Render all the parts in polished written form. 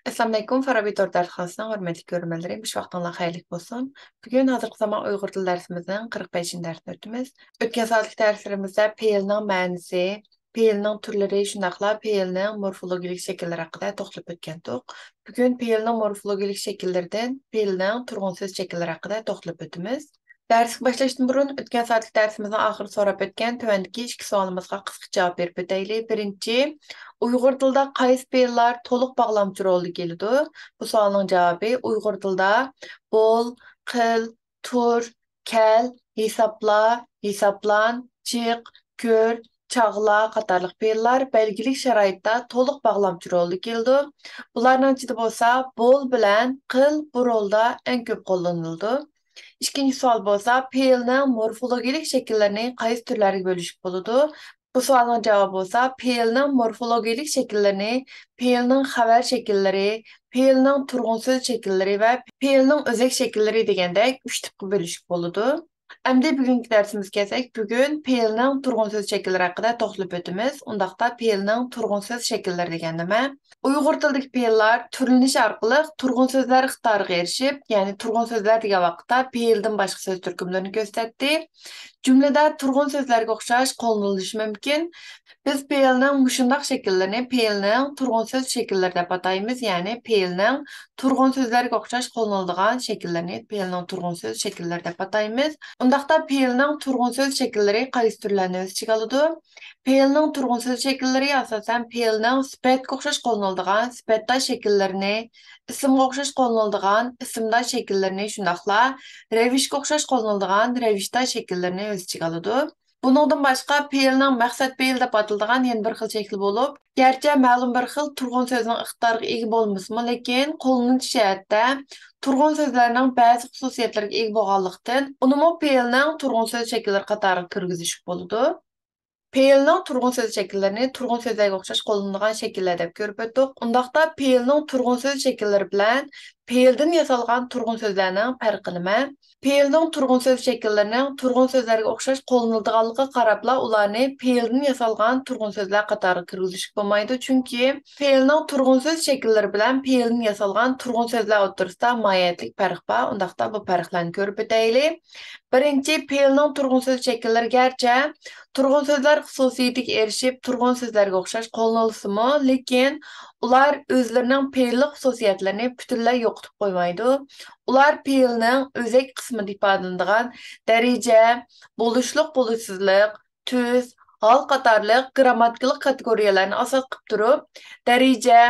Assalamu alaykum. Farabi Tor dersxanasının hörmətli görmələrim. Bu vaxtınla xeyirlik olsun. Bugün hazırki zaman Uyğur dil dərsimizin 45-ci dərsini ötdüyümüz. Ötən saatlik dərslərimizdə fe'linin mənisi, fe'linin türləri, şundaqla fe'linin morfologik şəkilləri haqqında toxtalıb ötkendik. Bugün fe'linin morfologik şəkillərdən fe'linin turğun söz şəkilləri haqqında toxtalıb ötdüyümüz. Dərslik başlaşdan burun ötən saatlik dərsimizin axırı sorab ötken tövəndiki iki sualımızga qısqa cavab verib ötəylik. Birinci, Uyğur dildə qaysı fe'llar toluq bağlamçı rolda kelidi? Bu sualın cavabı Uyğur dildə bol, qil, tur, kel, hesapla, hesaplan, çıx, gör, çağla qatarlıq fe'llar belgilik şəraitdə toluq bağlamçı rolda kelidi. Bularning ichida bo'lsa, bol bilan qil bu rolda eng ko'p qo'llanildi. İkinci sual bo'lsa, fe'lning morfologik şəkillərini qaysi türlərə bölüşüb bo'ladi? Bu sualın cevabı bo'lsa, fe'lning morfologik şəkillərini fe'lning xabar şəkilləri, fe'lning turg'un so'z şəkilləri və fe'lning özək şəkilləri degəndək 3 tipə bölüşüb bo'ladi. Əmdi bugünkü dərsimizə gəlsək, bugün fe'lning turg'un so'z şəkilləri haqqında toxtalıb ötümüz. Undaqda fe'lning turg'un so'z şəkilləri degan nima? Uyğur tilidagi fe'llar türleniş orqali turg'un so'zlar iqtidoriga erishib, ya'ni turg'un so'zlar degan vaqtda fe'ldan boshqa so'z turkumlarini ko'rsatdi. Cümlede turg'un so'zlarga o'xshash qo'llanishi mumkin. Biz fe'lning mushundaq şəkillərini fe'lning turg'un so'z şəkilləri deb ataymiz, ya'ni fe'lning turg'un so'zlarga o'xshash qo'llaniladigan şəkillərini fe'lning turg'un so'z şəkilləri deb ataymiz. Undaqda fe'lning turg'un so'z şəkilləri qaysi turlarni o'z ichiga oladi? Fe'lning turg'un so'z şəkilləri asosan fe'lning sifatga o'xshash qo'llaniladigan sifatdosh şəkillərini, ismga o'xshash qo'llaniladigan ismdosh şəkillərini, shundaqla revishga o'xshash qo'llaniladigan revishdosh şəkillərini o'z ichiga oladi. Buningdan boshqa fe'lning maqsad fe'l deb ataladigan yana bir xil shakli bo'lib, garchi ma'lum bir xil turg'un so'zning iqtidoriga ega bo'lmasmi, lekin qo'llanish jihatda turg'un so'zlarning ba'zi xususiyatlariga ega bo'lganlikdan, uni fe'lning turg'un so'z shakllari qatoriga kirgizish bo'ladi. Fe'lning turg'un so'z shakllarini turg'un so'zlarga o'xshash qo'llanilgan shakllar deb ko'rib o'tdik. Undaqda fe'lning turg'un so'z shakllari bilan fe'ldan yasalgan turg'un so'zlarning farqi nima? Fe'lning turg'un so'z shakllarining turg'un so'zlarga o'xshash qo'llanilganligiga qarabla ularni fe'ldan yasalgan turg'un so'zlar qatoriga kirgizish bo'lmaydi, chunki fe'lning turg'un so'z shakllari bilan fe'ldan yasalgan turg'un so'zlar o'rtasida mohiyatlik farq bor. Undaqda bu farqlarni ko'rib o'taylik. Birinchi, fe'lning turg'un so'z shakllari garchi turg'un so'zlar xususiyatiga erishib turg'un so'zlarga o'xshash qo'llanilsa-mu, lekin ular o'zlarining fe'llik xususiyatlarini butunlay yo'qotib qo'ymaydi. Ular fe'lning o'zak qismida ifodalanadigan daraja, bo'lishliq, bo'lishsizlik, tuz, hol qatorliq grammatikalik kategoriyalarni asos qilib turib, daraja,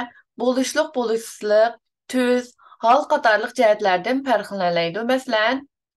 bo'lishliq, bo'lishsizlik, tuz, hol qatorliq jihatlardan farqlanadi.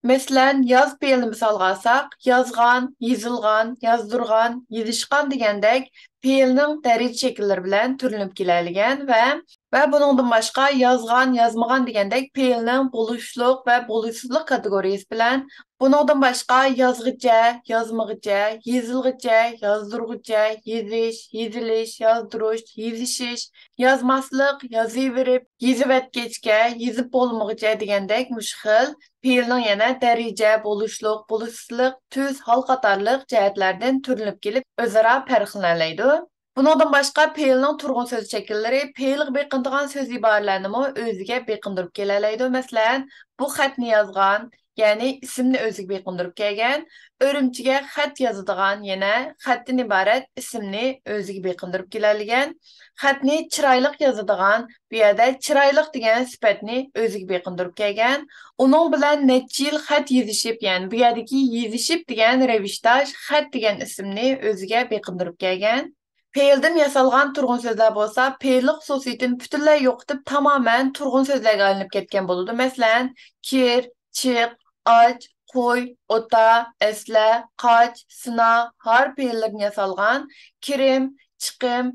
Masalan, yoz fe'lini misolga olsak, yozgan, yezilgan, yozdurgan, yezishgan degandek fe'lning daraja shakllari bilan turlanib keladigan va buningdan boshqa yozgan, yozmagan degandek fe'lning bo'lishliq va bo'lishsizlik kategoriyasi bilan buningdan boshqa yozg'icha, yozmag'icha, yezilg'icha, yozdurg'icha, yezish, yezilish, yozdirish, yezishish, yozmaslik, yozaverib, yezivatgechga, yezib bo'lmag'icha degandek mushxil fe'lning yana daraja, bo'lishliq, bo'lishsizlik, tuz, hol qatorliq jihatlardan turlanib kelib o'zaro farqlanadi. Buningdan boshqa fe'lning turg'un so'z shakllari fe'lga beqinadigan so'z iboralarni o'ziga beqindirib keladi. Masalan, bu xatni yozgan, ya'ni ismni o'ziga beqindirib kelgan, o'rimchiga xat yozadigan, yana xatdan iborat ismni o'ziga beqindirib keladigan, xatni chiroyli yozadigan, bu yerda chiroyli degan sifatni o'ziga beqindirib kelgan, uning bilan necha yil xat yezishib, ya'ni bu yerdagi yezishib degan ravishdosh xat degan ismni o'ziga beqindirib kelgan. Fe'ldan yasalgan turg'un so'zlar bo'lsa, fe'llik xususiyatini butunlay yo'qotib, tamoman turg'un so'zlarga aylanib ketgan bo'ladi. Masalan, kir, chiq, och, qo'y, o'ta, esla, qoch, sina, har fe'llardan yasalgan kirim, chiqim,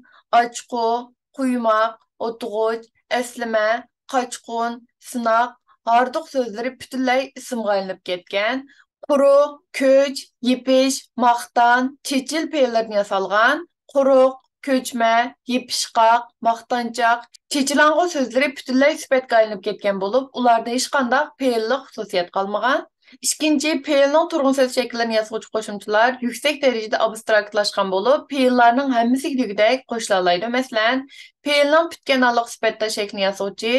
ochqu, quymoq, o'tg'uch, eslama, qochqun, sinoq, hardiq so'zlari butunlay ismga aylanib ketgan. Quruq, ko'ch, yepish, maqtan, chechil fe'llardan yasalgan quruq, ko'chma, yepishqoq, maqtanchoq, chechilang'u so'zlari butunlay sifatga aylanib ketgan bo'lib, ularda hech qanday fe'llik xususiyat qolmagan. İkinci, fe'lning turg'un so'z shaklarini yasovchi qo'shimchalar yuksak darajada abstraktlaşgan bo'lib, fe'llarning hammasi degudek qo'shila oladi. Masalan, fe'lning putgan aniq sifatda shaklini yasovchi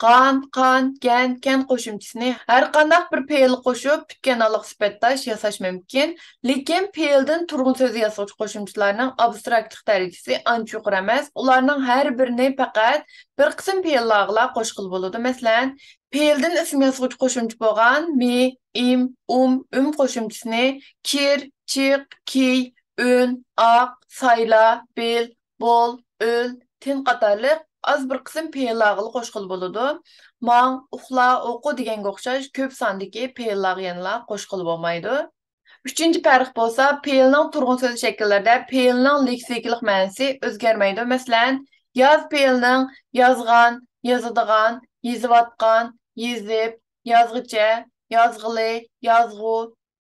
qan, gan qo'shimchasini har qanday bir fe'l qo'shib putgan aniq sifatda yasash mumkin. Lekin fe'ldan turg'un so'z yasovchi qo'shimchalarning abstraktlik darajasi ancha yuqori emas. Ularning har birini faqat bir qism fe'llarga qo'shqil bo'ladi. Masalan, fe'ldan ism yasovchi qo'shimcha bo'lgan mi, im, qo'shimchasini kir, chiq, kiy, ün, oq, sayla, bil, bo'l, o'l, tin qatorliq az bir qism fe'llarga qo'shqil bo'ladi. Mang, uxla, o'qi deganga o'xshash ko'p sondagi fe'llarga yana qo'shqil bo'lmaydi. Uchinchi farq bo'lsa, fe'lning turg'un so'z shakllarida fe'lning leksikalik ma'nosi o'zgarmaydi. Masalan, yoz fe'lining yozgan, yozadigan, yezayotgan, yezib, yozg'icha, yozg'ili, yozg'u,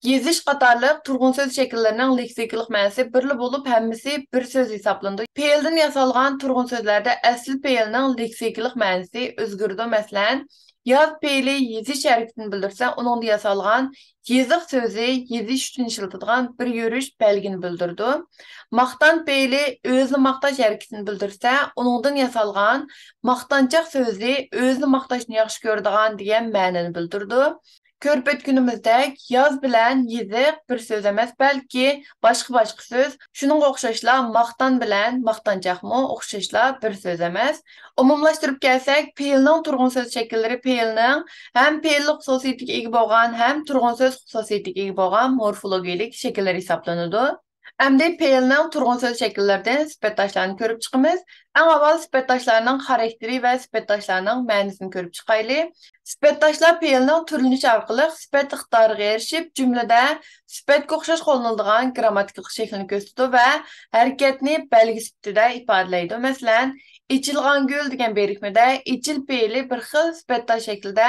yezish qatorliq turg'un so'z shakllarining leksikalik ma'nosi birli bo'lib, hammasi bir so'z hisoblanadi. Fe'ldan yasalgan turg'un so'zlarda asl fe'lning leksikalik ma'nosi o'zgardi. Masalan, yoz fe'li yezish harakatini bildirsa, uningda yasalgan yeziq so'zi yezish uchun ishlatadigan bir yurish belgini bildirdi. Maqtan fe'li o'zini maqtash harakatini bildirsa, uningdan yasalgan maqtanchoq so'zi o'zini maqtashni yaxshi ko'radigan degan ma'noni bildirdi. Ko'rib o'tganimizdek, yoz bilan yeziq bir so'z emas, balki boshqa so'z. Shuningga o'xshashla maqtan bilan maqtanchoqmi o'xshashla bir so'z emas. Umumlashtirib kelsak, fe'lning turg'un so'z shakllari fe'lning ham fe'llik xususiyatiga ega bo'lgan, ham turg'un so'z xususiyatiga ega bo'lgan morfologik shakllar hisoblanadi. Endi fe'lning turg'un so'z shakllaridan sifatdoshlarni ko'rib chiqamiz. Eng avval sifatdoshlarning xarakteri va sifatdoshlarning ma'nosini ko'rib chiqaylik. Sifatdoshlar fe'lning turlanishi orqali sifat iqtidoriga erishib, jumlada sifatga o'xshash qo'llaniladigan grammatikalik shaklni ko'rsatadi va harakatni belgi sifatida ifodalaydi. Masalan, ichilgan gul degan berikmada ichil fe'li bir xil sifatdosh shaklida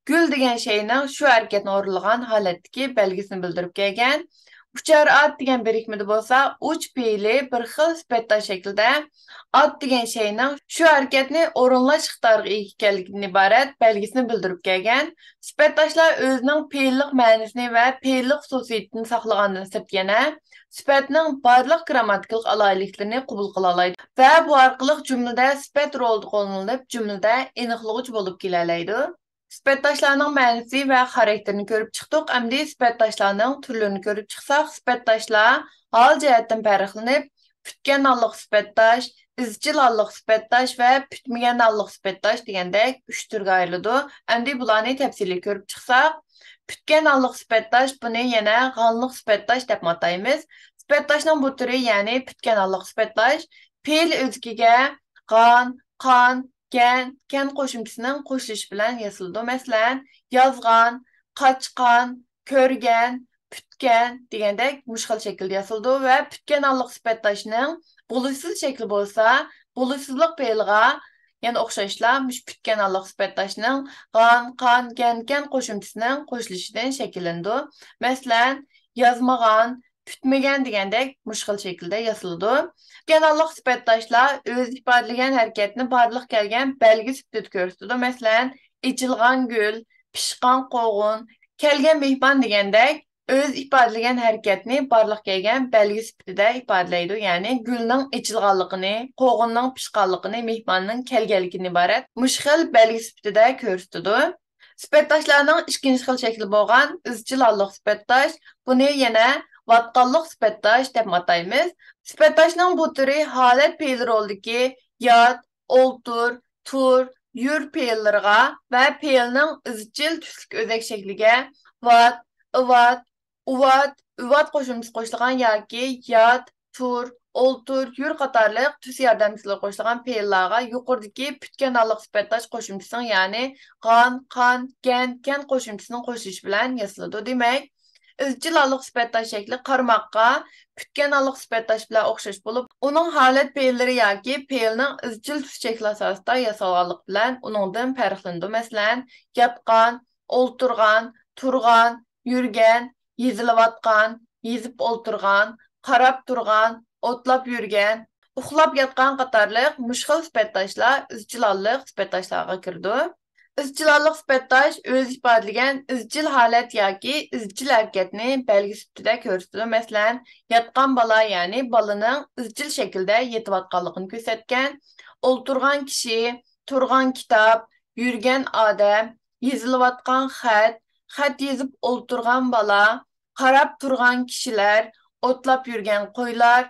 gul degan shayning shu harakatni o'rinlagan holatdagi belgisini bildirib kelgan. Uchar at degan birikmada bo'lsa, uch fe'li bir xil sifatdosh shaklda at degan shayning shu harakatni o'rinlash iqtidoriga ega ekanligidan iborat belgisini bildirib kelgan. Sifatdoshlar o'zining fe'llik ma'nosini va fe'llik xususiyatini saqlagandan sirt yana sifatning barliq grammatikalik alohidliklarini qabul qila oladi va bu orqali jumlada sifat rolida qo'llanilib, jumlada aniqlovchi bo'lib kela oladi. Sifatdoshlarning ma'nosi va xarakterini ko'rib chiqdik. Endi sifatdoshlarning turlarini ko'rib chiqsak, sifatdoshlar hol jihatdan farqlanib, putgan aniq sifatdosh, izchil aniq sifatdosh va putmagan aniq sifatdosh degandek 3 turga ayriladi. Endi bularni tafsiliy ko'rib chiqsak, putgan aniq sifatdosh buni yana g'anliq sifatdosh deb ataymiz. Sifatdoshning bu turi, ya'ni putgan aniq sifatdosh fe'l o'ziga qan, gan qo'shimchasining qo'shilishi bilan yasaladi. Masalan, yozgan, qochgan, ko'rgan, putgan degandek mushkil shaklda yasaladi va putgan aniq sifatdoshning bo'lishsiz shakli bo'lsa, bo'lishsizlik fe'liga yana o'xshashla putgan aniq sifatdoshning gan qo'shimchasining qo'shilishidan shakllanadi. Masalan, yozmagan, putmagan degandek mushkil shaklda yasaladi. Genellik sifatdoshlar o'z ifodalagan harakatni barliq kelgan belgi sifatida ko'rsatadi. Masalan, ichilgan gul, pishqan qovun, kelgan mehmon degandek o'z ifodalagan harakatni barliq kelgan belgi sifatida ifodalaydi. Ya'ni gulning ichilganligini, qovunning pishqanligini, mehmonning kelganligini iborat mushkil belgi sifatida ko'rsatadi. Sifatdoshlarning ikkinchi xil shakli bo'lgan izchil aniq sifatdosh, buni yana vatqanliq sifatdosh deb ataymiz. Sifatdoshning bu turi holat fe'li rolidagi yot, o'ltir, tur, yur fe'llariga va fe'lning izchil tuslik o'zak shakliga vat, uvat qo'shimchasi qo'shilgan yoki yot, tur, o'ltir, yur qatorliq tus yordamchilari qo'shilgan fe'llarga yuqoridagi putgan aniq sifatdosh qo'shimchasining, ya'ni gan, qo'shimchasining qo'shilishi bilan yasaladi. Demak, izchil aniq sifatdosh shakli qarmoqqa putgan aniq sifatdosh bilan o'xshash bo'lib, uning holat fe'llari yoki fe'lning izchil tus shakli asosida yasalganlik bilan uningdan farqlanadi. Masalan, yotgan, o'ltirgan, turgan, yurgan, yezilayotgan, yezib o'ltirgan, qarab turgan, o'tlab yurgan, uxlab yotgan qatorliq mushkil sifatdoshlar izchil aniq sifatdoshlarga kirdi. İzcilallık sifatdaş öz ifadelagan izcil halet yoki izcil hareketni belgi sifatida ko'rsatadi. Masalan, yatgan bala ya'ni balaning izcil shaklda yetayotganligini ko'rsatgan, o'ltirgan kishi, turgan kitob, yurgan odam, yezilayotgan xat yezib o'ltirgan bala, qarab turgan kishilar, o'tlab yurgan qo'ylar,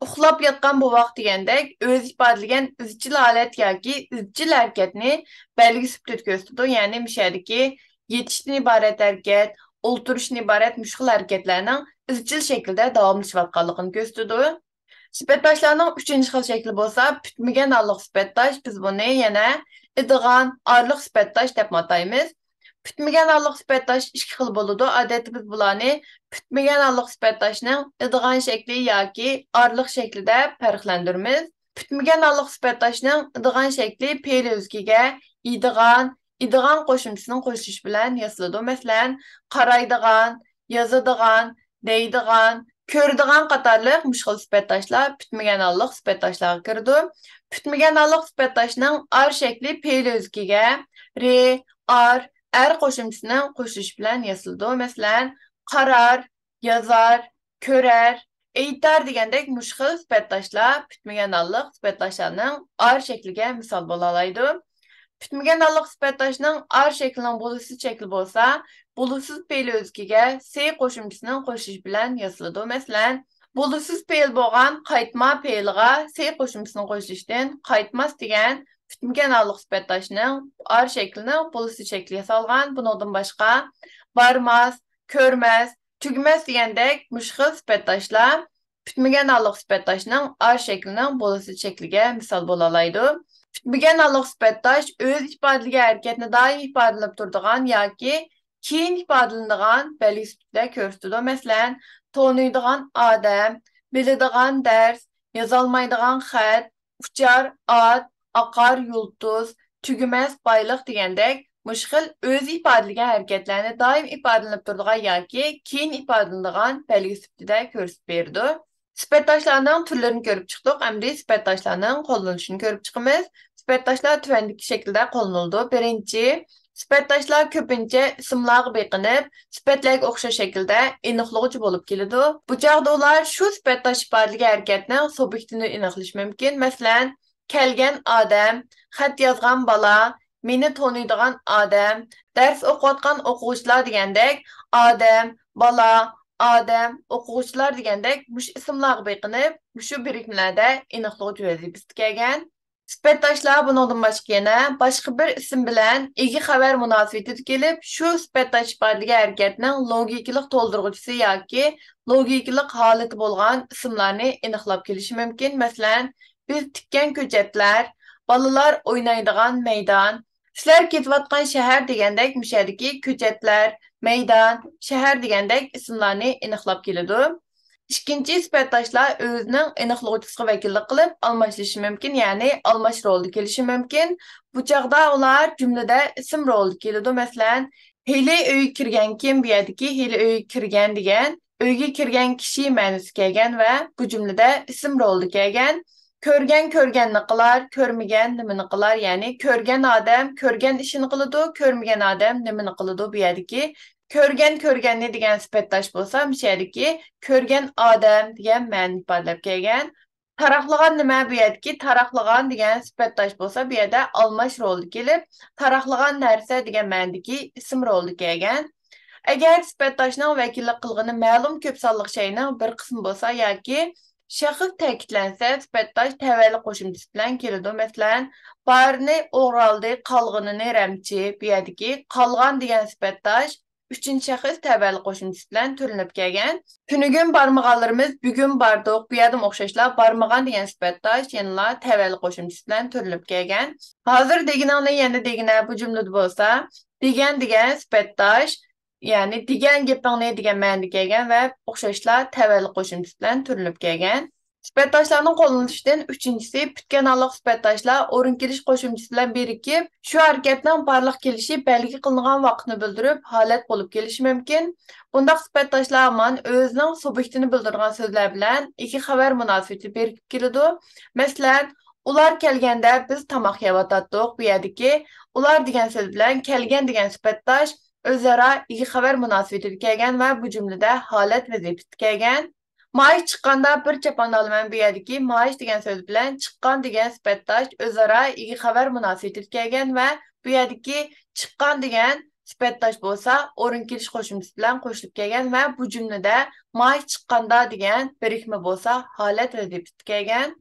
uxlab yotgan bovoq degandek o'z ifodalagan izchil holat yoki izchil harakatni belgi sifatida ko'rsatadi. Ya'ni mishadiki yetishdan iborat harakat, o'ltirishdan iborat mushkul harakatlarning izchil shaklda davomlashayotganligini ko'rsatadi. Sifatdoshlarning uchinchi xil shakli bo'lsa, putmagan aniq sifatdosh. Biz buni yana idigan orliq sifatdosh deb ataymiz. Putmagan aniq sifatdosh ikki xil bo'ladi. Odatda biz bularni putmagan aniq sifatdoshning idigan shakli yoki orliq shaklida farqlantiramiz. Putmagan aniq sifatdoshning idigan shakli fe'l o'zgiga idigan qo'shimchasining qo'shilishi bilan yasaladi. Masalan, qaraydigan, yozadigan, deydigan, ko'radigan qatorliq mushkul sifatdoshlar putmagan aniq sifatdoshlarga kiradi. Putmagan aniq sifatdoshning ar shakli fe'l o'zgiga ar qo'shimchasining qo'shilishi bilan yasaladi. Masalan, qarar, yozar, ko'rar, aytar degandek mushkul sifatdoshlar putmagan aniq sifatdoshlarning ar shakliga misol bo'la oladi. Putmagan aniq sifatdoshning ar shaklining bo'lishsiz shakli bo'lsa, bo'lishsiz fe'l o'zgiga se qo'shimchasining qo'shilishi bilan yasaladi. Masalan, bo'lishsiz fe'l bo'lgan qaytma fe'liga se qo'shimchasining qo'shilishidan qaytmas degan putmagan aniq sifatdoshning ar shaklini bo'lishsiz shakli yasalgan. Bundan boshqa barmas, ko'rmas, tugmas degandek mushkul sifatdoshlar putmagan aniq sifatdoshning ar shaklining bo'lishsiz shakliga misol bo'la oladi. Putmagan aniq sifatdosh o'z ifodalagan harakatni doim ifodalab turadigan yoki keyin ifodalanadigan belgi sifatida ko'rsatadi. Masalan, to'niydigan odam, biladigan dars, yozolmaydigan xat, uchar ot, oqar yulduz, tugumas boyliq degandek mushkul o'z ifodalagan harakatlarni doim ifodalanib turadigan yoki keyin ifodalanadigan belgi sifatida ko'rsatib berdi. Sifatdoshlarning turlarini ko'rib chiqdik. Endi sifatdoshlarning qo'llanilishini ko'rib chiqamiz. Sifatdoshlar tuvandagi shaklda qo'llaniladi. Birinchi, sifatdoshlar ko'pincha ismlarga beqinib, sifatlarga o'xshash shaklda aniqlovchi bo'lib keladi. Bu chog'da ular shu sifatdosh ifodalagan harakatning subyektini aniqlash mumkin. Masalan, kelgan odam, xat yozgan bola, meni taniydigan odam, dars o'qiyotgan o'quvchilar degandek odam, bola, odam, o'quvchilar degandek mush ismlarga beqinib, shu birikmalarda aniqlovchi vazifasi kelgan. Sifatdoshlar bundan boshqa yana boshqa bir ism bilan ega xabar munosabatida kelib, shu sifatdosh ifodalagan harakatning logikalik to'ldiruvchisi yoki logikalik holati bo'lgan ismlarni aniqlab kelishi mumkin. Masalan, biz tikkan ko'chatlar, bolalar o'ynaydigan maydon, sizlar ketayotgan shahar degandek mushadagi ko'chatlar, maydon, shahar degandek ismlarni aniqlab keladi. İkinci sifatdoshlar o'zining aniqlovchisiga vakillik qilib almashishi mumkin, ya'ni almash rolida kelishi mumkin. Bu chog'da ular jumlada ism rolida keladi. Masalan, heli uyga kirgan kim bu yerdagi heli uyga kirgan degan uyga kirgan kishi ma'nosi kelgan va bu jumlada ism rolida kelgan. Ko'rganni qilar, ko'rmagan nimani qilar, ya'ni ko'rgan odam ko'rgan ishini qiladi, ko'rmagan odam nimani qiladi bu yerdagi ko'rganni degan sifatdosh bo'lsa, bu yerdagi ko'rgan odam degan ma'ni ifodalab kelgan. Taraqlagan nima bu yerdagi taraqlagan degan sifatdosh bo'lsa, bu yerda almash rolida kelib, taraqlagan narsa degan ma'nodagi ism rolida kelgan. Agar sifatdoshning vakillik qilgani ma'lum ko'p sonli shayning bir qismi bo'lsa yoki shaxs ta'kidlansa, sifatdosh tavalli qo'shimchasi bilan keladi. Masalan, barni o'g'raldi, qolganini ramchi. Bu yerdagi qolgan degan sifatdosh uchinchi shaxs tavalli qo'shimchasi bilan to'linib kelgan. Tunugun barmag'anlarimiz bugun bardiq. Bu yerda o'xshashlar barmag'an degan sifatdosh yana tavalli qo'shimchasi bilan to'linib kelgan. Hozir deganingni yana degina bu jumlada bo'lsa, degan sifatdosh ya'ni degan gapingni degan ma'noda kelgan va o'xshashlar tavalli qo'shimchasi bilan turilib kelgan. Sifatdoshlarning qo'llanishidan uchinchisi putgan aniq sifatdoshlar o'rin kelish qo'shimchasi bilan birikib, shu harakatning barliq kelishi belgi qilingan vaqtni bildirib, holat bo'lib kelishi mumkin. Bundaq sifatdoshlar hamon o'zining subyektini bildirgan so'zlar bilan ikki xabar munosabati berib keladi. Masalan, Ular kelgende biz tamaq yeyatdıq. Bu yerdeki ular degan söz bilan kelgan degan sifatdosh o'zaro iyi xabar munosabatiga kelgan va bu jumlada holat vazifasiga kelgan. Maaş chiqqanda bir chapanda olaman bu yerdeki maaş degan söz bilan chiqqan degan sifatdosh o'zaro iyi xabar munosabatiga kelgan va bu yerdeki chiqqan degan sifatdosh bo'lsa, o'rin kelish qo'shimchasi bilan qo'shilib kelgan va bu jumlada maaş chiqqanda degan birikma bo'lsa, holat vazifasiga kelgan.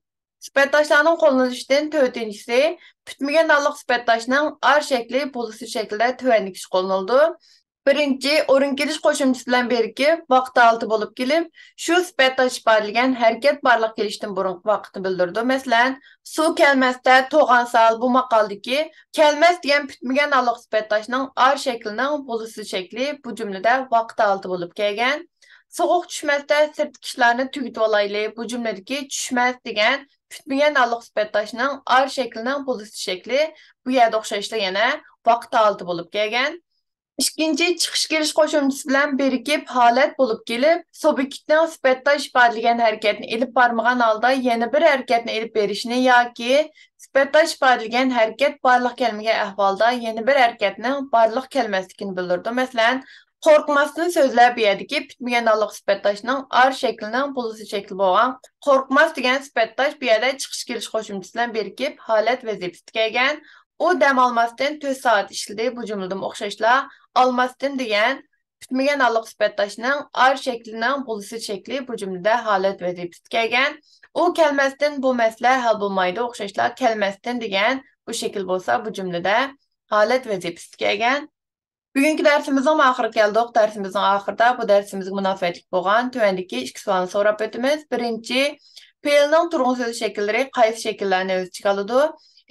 Sifatdoshlarning qo'llanishdan to'rtinchisi bitmagan dalliq sifatdoshning ar shakli bo'lisi shaklda tuvanlikish qo'llanildi. Birinchi o'rin kelish qo'shimchasi bilan berkib, vaqt olti bo'lib kelib, shu sifatdosh ifodalangan harakat barliq kelishdan burungi vaqtni bildirdi. Masalan, suv kelmasda to'g'on sal bu maqoldagi kelmas degan bitmagan dalliq sifatdoshning ar shaklining bo'lisi shakli bu jumlada vaqt olti bo'lib kelgan. Soğuq tushmasda sirtqi ishlarni tugatib olayli. Bu jumladagi tushmas degan bitmagan dalliq sifatdoshning ar shaklining bo'lisi shakli bu yerda o'xshashli yana vaqt olti bo'lib kelgan. İkinci chiqish kelish qo'shimchasi bilan birikib holat bo'lib kelib, subyektning sifatdosh ifodalagan harakatni elib bormagan holda yana bir harakatni elib berishni yoki sifatdosh ifodalagan harakat barliq kelmagan ahvolda yana bir harakatning barliq kelmasligini bildirdi. Masalan, qo'rqmasdan so'zlab bu yerdagi bitmagan dalliq sifatdoshning ar shaklining bo'lisi shakli bo'lgan qo'rqmas degan sifatdosh bu yerda chiqish kelish qo'shimchasi bilan birikib holat vazifasiga kelgan. U dam olmasdan 4 soat ishladi. Bu jumladan o'xshashla olmasdan degan bitmagan dalliq sifatdoshning ar shaklining bo'lisi shakli bu jumlada holat vazifasiga kelgan. U kelmasdan bu masala hal bo'lmaydi. O'xshashla kelmasdan degan bu shakl bo'lsa bu jumlada holat vazifasiga kelgan. Bugungi darsimizning oxiriga keldik. Darsimizning oxirida bu darsimizga munosabatli bo'lgan tuvandagi ikki savolni so'rab o'tamiz. Birinchi, fe'lning turg'un so'z shakllari qaysi shakllarni o'z ichiga oladi?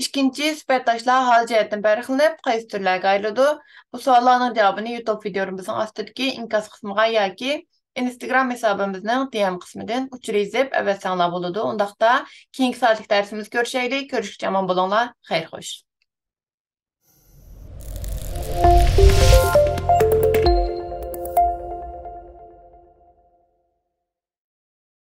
İkinci, sifatdoshlar hol jihatdan farqlanib, qaysi turlarga ayriladi? Bu savollarning javobini YouTube videomizning ostidagi inkas qismiga yoki Instagram hisobimizning DM qismidan uchrayzib avvatsanlar bo'ladi. Undaqda keyingi soatlik darsimiz ko'rishaylik. Ko'rishguncha omon bo'linglar. Xayr xo'sh.